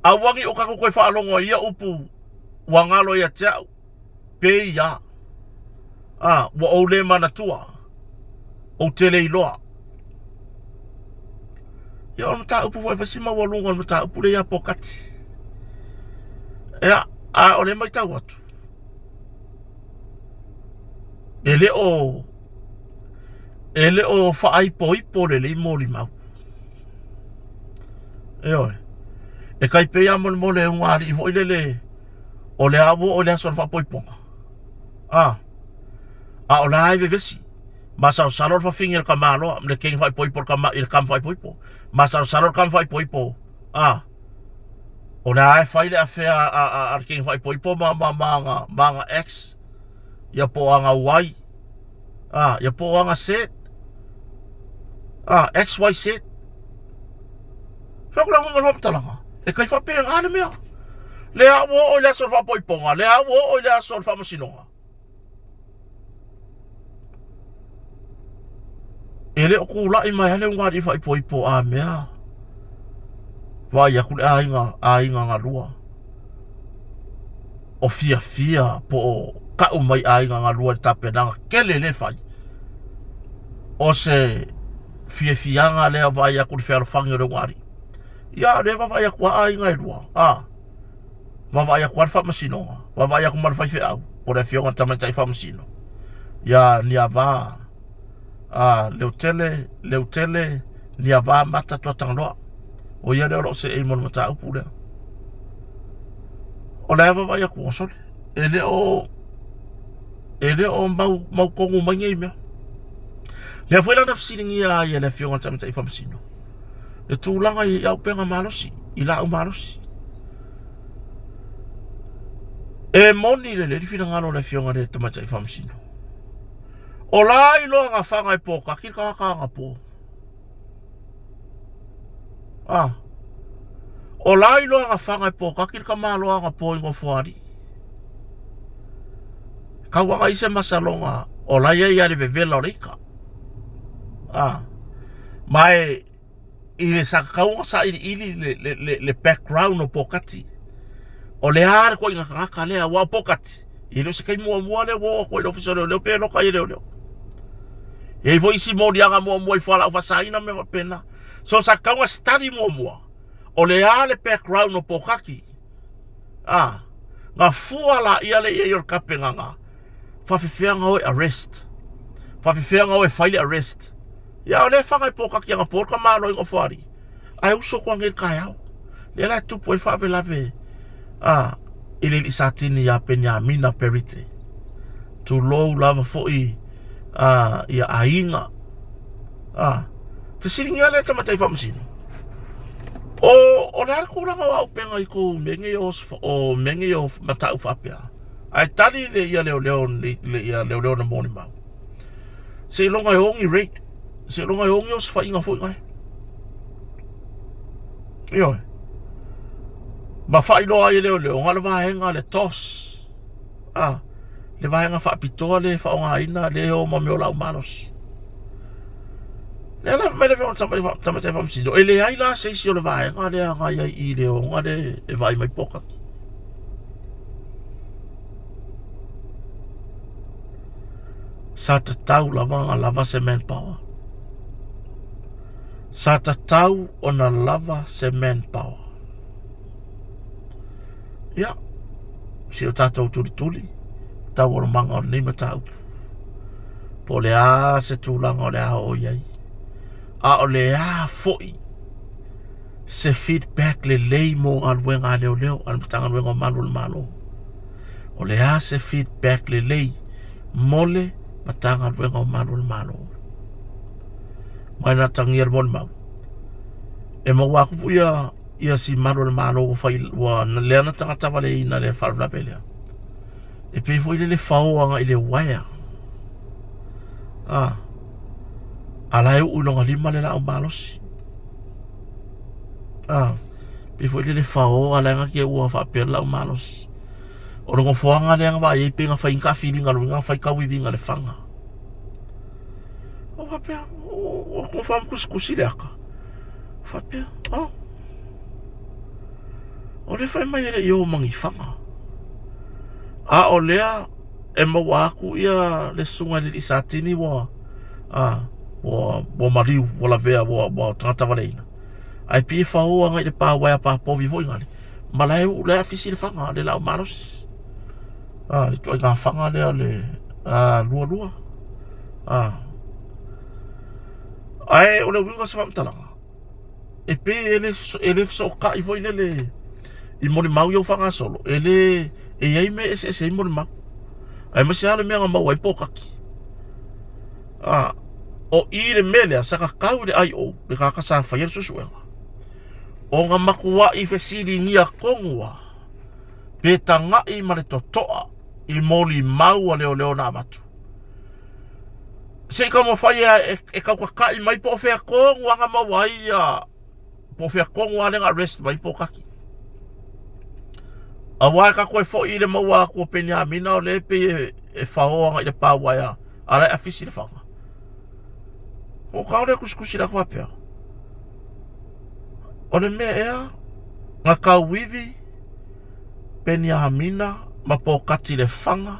Awangi o ka ko fa alongo ia upu. Wangalo ya tau. Pe ya. Wa o le mana tua. O tele iloa. Ya o mata upu wa fasima wa lunga o mata upu le ya pokati. Ya o le mai tau watu. Ele o fa ai po le mo limau. E kai pe ya mo le ngari vo ile o le avo o le so fa poiponga. O la ai vesi. Masa o salor fa finger ka malo, me king fa poipo ka ma il kam fa poipo. Masa o salor kam fa poipo. O la ai fa ile afe a king fa poipo manga X. Ya po anga Y. Ya po anga Z. XYZ. Fa kula ngol talanga. E kai fa pe ngana mea. Le avo o le so fa poiponga, le avo o le so fa masinonga. Ele o kula i mai hale ngari fa poipo a mea. Vai aku ainga ngalua. O fia po ka o mai ainga ngalua tape nanga kele le fai. O se fianga le vai aku fer fangi re ngari. Ya le vai aku ainga e lua. Vai aku fa masinonga. Vai aku mar fai fe au. O le fionga tama tai fa masino. Ya ni ava. Leu tele ni ava mata to tangloa. O ia le ro se e mon mata upu le. O le ava vai aku sole. Ele o mau kongu mangi me. Le foi la nafsiringi ia le fionga tama tai fa masino. Le tulanga i au penga malosi, i la malosi. E moni le fina ngalo le fionga le tama tai fa masino. O la i loa nga whanga i pō, ka nga pō. O la i loa nga whanga i pō, ka mā loa nga pō i ngō whuari. Ka wanga i se masalonga, o la ia i ari vevela o reika. Mai, i le sakaunga sa ili le background o pōkati. O le are ko i ngaka lea wā pōkati. I leo se kai mua le wō, ko i lofisa leo pe loka i leo. E voi si mo dianga mo i fala fa saina me pena. So sa kaunga study mo. O le ale background no pokaki. Nga fuala ia le ia yor kapenganga. Fa fifeanga o arrest. Fa fifeanga o file arrest. Ya le fa kai pokaki nga porka malo ngo fari. Ai uso kwa ngel kaya. Le la tu po fa lave. Ile isatini ya penya mina perite. Tu low lava foi ia ainga Te siringa le tamatai whamasino. O le ara kuranga wa upenga I ko menge o menge o matau whapea. Ai tali le ia leo na moni mau. Se longa e ongi rate. Se longa e ongi o sfa inga fo ngai. Yo. Ma fai loa I leo ngala vahenga le tos. Le vahenga fa pitoa le fa onga ina le o ma me o lau manos. Le ala me le fa tamate fa msido. Ele ai la se si o le vahenga le anga ia I le o ngale e vai mai poka. Sa te tau lava se manpower. Sa te tau o na lava se manpower. Ia, si o tātou tuli, tau o manga o ni matau. Po le a se tūlanga o le a o iai. A o le a foi. Se feedback le lei mo alwenga leo, almatanga alwenga o manu le mano. O le a se feedback le lei, mole, matanga alwenga o manu le mano. Mai na tangia le mole mau. E mo wakupu ia si manu le mano o fai wa na lea na tangata wale ina le whalwla velea. E pe foi le whaoanga I le waia. Ala e ulonga lima le na o malosi. Pe foi le whao ala nga kia ua whapea la o malosi. O rongo fuanga le anga wa e pe nga whai nka feeling alo nga whai kawivinga le whanga. O whapea, o kong wham kusi le aka. Whapea, o le whai mai ere I o mangi whanga. O lea e maua aku ia le sunga li satini wa mariu wala vea wa tangata waleina. Ai pie whao anga I le pā waia pā povi voi ngale. Malai u lea fisi le whanga le lau manos. Le toi ngā whanga lea le lua. Ai o le winga sa whamtalanga. E pe ele so ka I voi le I moni mau iau whanga solo. Ele e iei me ese I moni mau. Ai masi hale mea ngā mau ai pōkaki. O I le melea saka kau le ai o le kakasa whaier susuenga. O ngā makua I whesiri ngia kongua. Pe tangai ma le totoa I moli mau a leo na watu. Se ka mo whaia e kauka kai mai po whea kongua ngā mau ai po whea kongua le ngā rest mai pōkaki. A wai ka koe fo I le maua kua penia mina o le pe e whaoanga I le pāwaia a rai a fisi le whanga. O kaore kusikusi la kua pia. O le mea ea ngā kauwivi penia mina ma pōkati le whanga.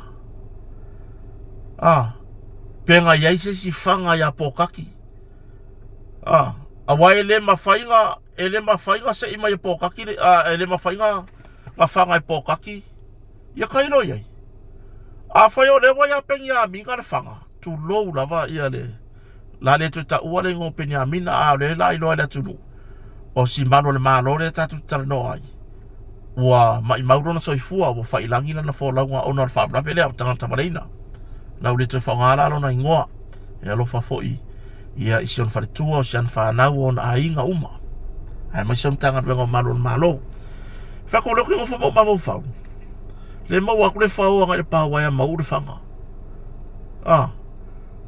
Pe ngā iaise si whanga ia pōkaki. A wai ele mawhainga se ima ia pōkaki ele mawhainga ngā whanga I pōkaki. Ia kailo iai. A whai o lewa ia pengi a minga le whanga. Tu lou lava ia le. La le tu ta ua le ngō pengi a mina a le la ilo le tunu. O si mano le malo le tatu tala no ai. Ua mai mauro na soifua ua whailangi na wholaunga o na whabrave lea o tangata mareina. Lau le tu whangala alo na ingoa. E alofa foi. Ia ision wharetua o sian whanau o na ainga uma. Ai mai sion tangat wengo malo le malo. Whako loko ngofo mo mawau whau. Le mau aku le whao anga le pāwaia mau le whanga.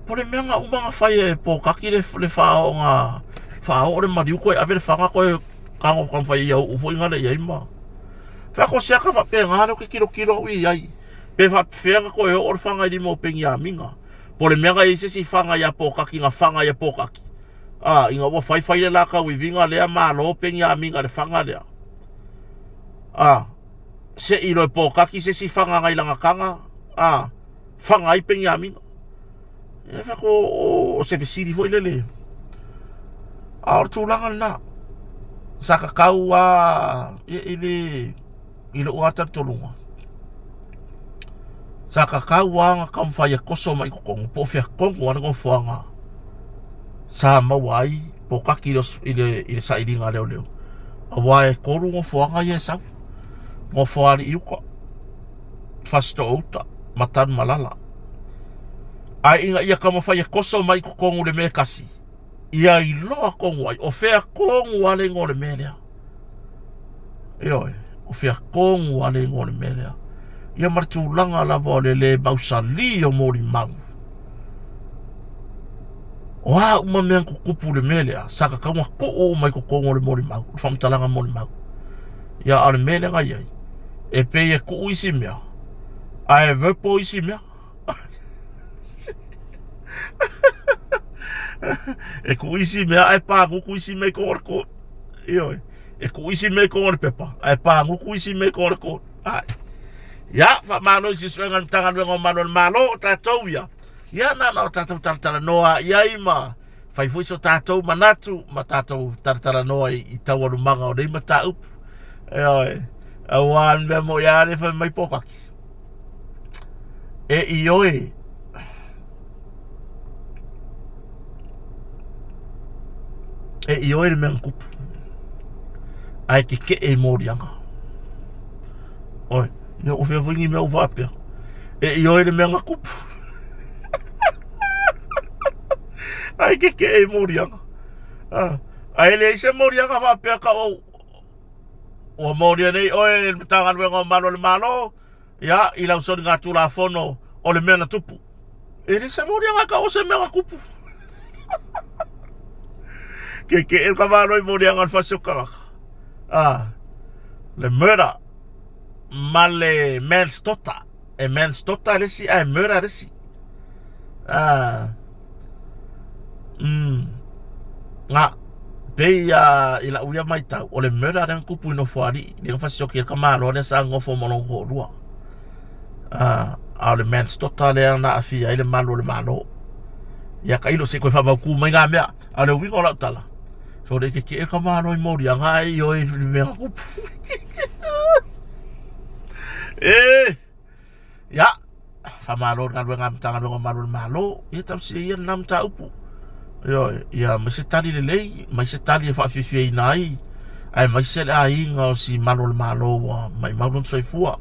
Po le mea ngā umanga whai e pōkaki le whao ngā whao o le mariu koe awe le whanga koe kango kam whai iau ufo inga le iaima. Whako seaka whape ngā leo ke kilo ui iai. Pe whapewhenga koe o le whanga I limo pengi a minga. Po le mea ngā I sesi whanga ia pōkaki ngā whanga ia pōkaki. Inga ua whai le laka ui vinga lea mālo pengi a minga le whanga lea. Se ilo e pōkaki se si whanga ngai langa kanga. Whanga I pengi a minga. E whako o se vesiri fo ilele. O tūlanga na. Saka kau ile uata tolunga. Saka kau ngā kamwhai e koso mai kukongu. Po whia kongu ana ngō whuanga. Sa mawai pōkaki ile sa iringa leo. A wai koru ngō whuanga I e sau. Ngō whaari iuka. Fasto outa. Matan malala. Ai inga ia kamawhai e koso mai kukongu le me kasi. ia I loa kongu ai, o whea kongu ale ngore melea. Ioi, o whea kongu ale ngore melea. Ia maritulanga lava o le mausali o mori mau. O a uma mea kukupu le melea, saka kaunga ko o mai ko kongo le mori mau, whamtalanga mori mau. Ia ale melea ngai ai, e pe e ku isi mea, a e vepo isi mea. E ku isi mea, ai pā nguku isi mei ko ora ko. Ioi, e ku isi mei ko ora pepa, ai pā nguku isi mei ko ora ko. Ai. Ya, fa malo isi suenga mtanga nwenga malo, tatou ia. Ia na tatou taratara noa, ia ima. Fai fuiso tatou manatu, ma tatou taratara noa I tawaru manga o reima ta upu. Ioi, awan mea mo iare fai mai pokaki. E ioi, e ioi re mea nkupu. Ai ke e morianga. Oi, ia o fea wingi mea uvapea. E ioi re mea ngakupu. Ai ke e morianga. Ai le ise morianga vapea ka o. O moria nei, oi, tanga nwenga malo le malo. Ia, I lau soni ngā tūla fono o le mea na tupu. E le ise morianga ka o se mea ngakupu. Ke e ka malo I morianga al fasio karaka. Le murder. Ma le manslaughter. E manslaughter lesi, ai murder lesi. Nga Beia ila uia mai tau o le mera ren kupu ino fuari ni ka fasio ki ka malo ne sa ngofo molongo rua a le manslaughter le na afia ile malo le malo ya ka ilo se ko fa ba ku mai nga mea a le wingo la tala so de ke ka malo I mori nga yo I me kupu ya fa malo nga nga mtanga ngo malo ye tau si ye nam ta upu Yo, ia mai se tali le lei, mai se tali e whawhiwhia I nai. Ai mai se le a inga o si malo le malo wa, mai maulon soifua.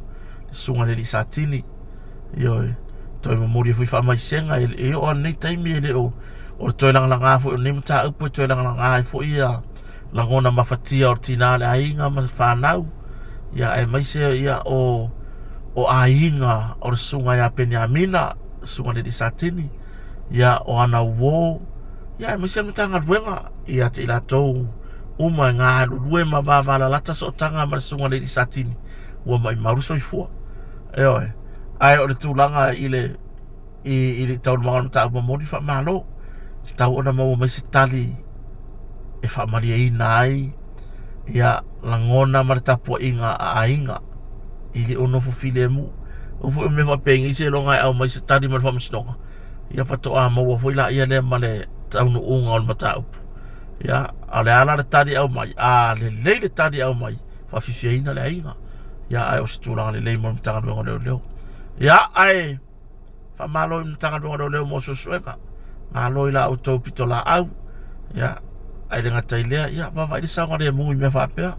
Sunga le li satini. Yo, toi mamori e fui wha mai senga, e o nei taimi e le o. O toi langa fu, o nei mta upu e toi langa fu ia. Langona mafatia o tina le a inga ma whanau. Ia ai mai se ia o a inga o le sunga ia peni amina, sunga le li satini. Ia o ana uo. Ia mai se mtanga ruenga ia te ila tou uma ngā rue ma vāwala lata so tanga ma sunga le satini ua mai maruso I fua eoi ai o le tūlanga I le tau mawana mta ua mori wha malo tau ona mau mai se tali e wha maria I nai ia langona ma le tapua inga a inga I le ono fufile mu ufu me wha pengi se longa au mai se tali ma le wha msinonga ia whatoa maua fuila ia le ma le tau no unga o le mata upu. Ia, ale ala le tari au mai, le lei le tari au mai, whawhifia ina le ainga. Ia, ai o se tūranga le lei mo le mtanga luenga leo leo. Ia, ai, whamalo I mtanga luenga leo leo mo susuenga. Malo I la au tau pito la au. Ia, ai le ngata ilea, ia, wawa ili sanga le mui me whapea.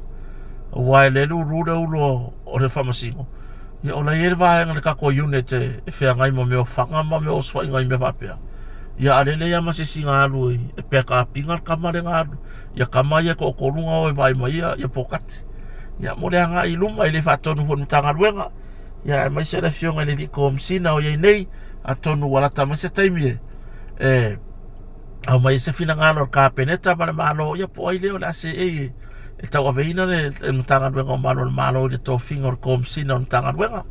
Wai le lu rure ulo o le whamasingo. Ia, o la iere vahenga le kako unit e whea ngai mo meo whanga ma meo swa inga I me whapea. Ia alele ia masisi ngā alu e pia ka pinga kamare ngā alu. Ia kamai e ko korunga o e vai mai ia pokati. Ia mole hanga I luma I le whatonu honu tanga ruenga. Ia mai se le fionga le liko msina o iei nei. A tonu walata mai se taimi e. Au mai se fina ngā lor ka peneta ma le malo. Ia po ai leo le ase e. E tau aveina le mtanga ruenga o malo le malo le tō finga o le ko msina o mtanga ruenga.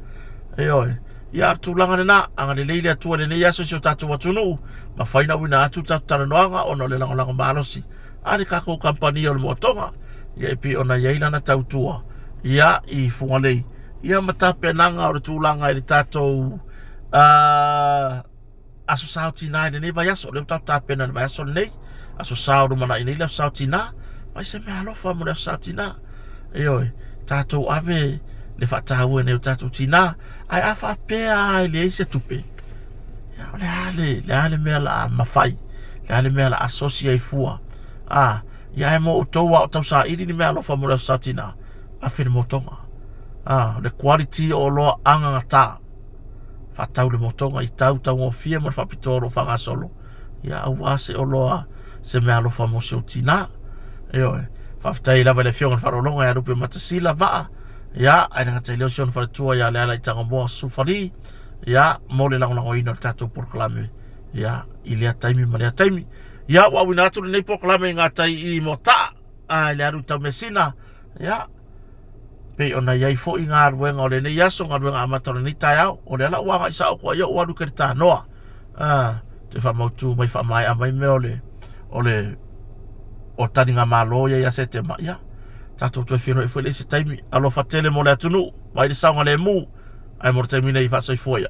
E oi. Ia tūlanga na anga le leile atua le nei aso si o tatu watunu ma whaina wina atu tatu taranoanga ono le lango malosi are kako kampani o le motonga ia ipi ona iaila na tautua ia I funga lei ia matape nanga o le tūlanga I le tatou aso sao tina I nei vai aso le tau tape na vai aso nei aso sao rumana I nei le sao tina vai se mea alofa mo le sao tina ioi tatou ave le whatau e neu tatou tina ai a whapea ai le eise tupe ia le ale mea la mawhai le ale mea la asosia I fua ia e mo utoua o tau sa iri ni mea alofa mo le sao tina a whine motonga le quality o loa anga ngata whatau le motonga I tau ngofia mo le whapitoro whangasolo ia au ase o loa se mea lo famoso tina io faftai la vele fiong farolonga ya rupe matasila va ya ai nga tele sion fa tua ya la tanga mo sufari ya mole la ngoi no tato proclame ya ilia taimi malia taimi ya wa wina tu nei proclame nga tai I mota ai la ruta mesina ya pe ona yai fo inga ruenga o le nei yaso nga ruenga amatara ni taiao o le la wanga isa o ko yo wa du kerta noa te fa mautu mai fa mai amai me ole o tani nga malo ya se te ma ya tato tu firo e foi le se taimi alo fatele mo le atunu mai le saunga le mu ai mo taimi nei fa sai foia